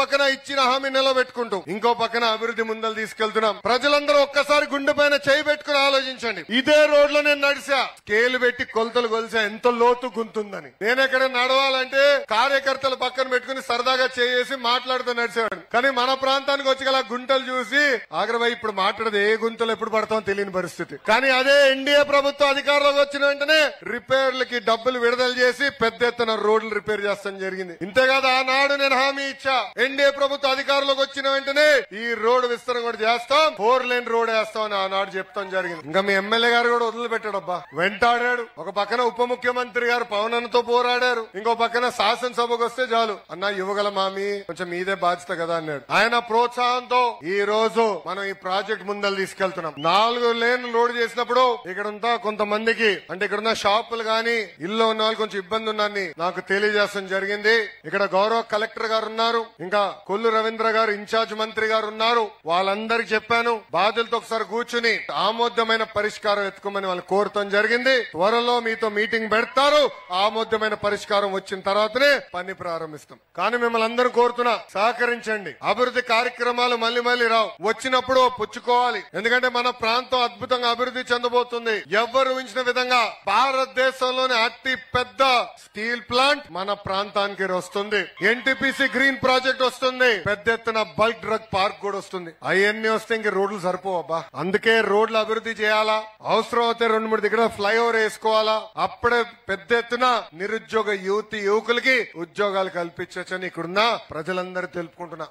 పక్కన ఇచ్చిన హామీ నిలబెట్టుకుంటూ ఇంకో పక్కన అభివృద్ధి ముందలు తీసుకెళ్తున్నాం. ప్రజలందరూ ఒక్కసారి గుండె పైన చేయి పెట్టుకుని ఆలోచించండి. ఇదే రోడ్ లో నేను నడిచా, స్కేల్ పెట్టి కొలతలు కొలిసా ఎంత లోతు గుంతుందని. నేను ఎక్కడ నడవాలంటే కార్యకర్తలు పక్కన పెట్టుకుని సరదాగా చేసి మాట్లాడుతూ నడిచేవాడు. కానీ మన ప్రాంతానికి వచ్చి గల గుంటలు చూసి ఆగ్రహం ఇప్పుడు మాట్లాడదు ఏ గుంతలు ఎప్పుడు పడతామో తెలియని పరిస్థితి. కానీ అదే ఎన్డీఏ ప్రభుత్వం అధికారంలోకి వచ్చిన వెంటనే రిపేర్లకి డబ్బులు విడుదల చేసి పెద్ద ఎత్తున రోడ్లు రిపేర్ చేస్తాం జరిగింది. ఇంతేకాదు ఆనాడు నేను హామీ ఇచ్చా, ఎన్డీఏ ప్రభుత్వం అధికారంలోకి వచ్చిన వెంటనే ఈ రోడ్డు విస్తరణ కూడా చేస్తాం, 4 లేన్ రోడ్ వేస్తాం అని ఆనాడు చెప్తాం జరిగింది. ఇంకా మీ ఎమ్మెల్యే గారు కూడా వదిలిపెట్టాడబ్బా, వెంటాడాడు. ఒక పక్కన ఉప ముఖ్యమంత్రి గారు పవన్ అన్నతో పోరాడారు, ఇంకో పక్కన శాసనసభకు వస్తే చాలు అన్న యువగల మామి కొంచెం మీదే బాధ్యత కదా అన్నాడు. ఆయన ప్రోత్సాహంతో ఈ రోజు మనం ఈ ప్రాజెక్ట్ ముందలు తీసుకెళ్తున్నాం. 4 లేన్లు రోడ్ చేసినప్పుడు ఇక్కడంతా కొంతమందికి అంటే ఇక్కడున్న షాపులు గాని ఇల్లు ఉన్న వాళ్ళు కొంచెం ఇబ్బంది ఉందని నాకు తెలియజేయడం జరిగింది. ఇక్కడ గౌరవ కలెక్టర్ గారు ఉన్నారు, ఇంకా కొల్లు రవీంద్ర గారు ఇన్ఛార్జ్ మంత్రి గారు ఉన్నారు. వాళ్ళందరికి చెప్పాను, బాధ్యులతో ఒకసారి కూర్చుని ఆమోదమైన పరిష్కారం ఎత్తుకోమని వాళ్ళు కోరటం జరిగింది. త్వరలో మీతో మీటింగ్ పెడతారు, ఆమోదమైన పరిష్కారం వచ్చిన తర్వాతనే పని ప్రారంభిస్తాం. కానీ మిమ్మల్ని అందరూ కోరుతున్నా, సహకరించండి. అభివృద్ధి కార్యక్రమాలు మళ్ళీ మళ్ళీ రావు, వచ్చినప్పుడు పుచ్చుకోవాలి. ఎందుకంటే మన ప్రాంతం అద్భుతంగా అభివృద్ధి చెందబోతుంది. ఎవ్వరు ఊహించిన విధంగా భారతదేశంలోని అతి పెద్ద స్టీల్ ప్లాంట్ మన ప్రాంతానికి వస్తుంది. ఎన్టీపీసీ గ్రీన్ ప్రాజెక్ట్ వస్తుంది, పెద్ద ఎత్తున బల్క్ డ్రగ్ పార్క్ కూడా వస్తుంది. అవన్నీ వస్తే ఇంక రోడ్లు సరిపోవబ్బా. అందుకే రోడ్లు అభివృద్ధి చేయాలా, అవసరం అయితే 2-3 దగ్గర ఫ్లైఓవర్ వేసుకోవాలా. అప్పుడే పెద్ద ఎత్తున నిరుద్యోగ యువకులకి ఉద్యోగాలు కల్పించవచ్చని ఇక్కడున్న ప్రజలందరూ తెలుపుకుంటున్నా.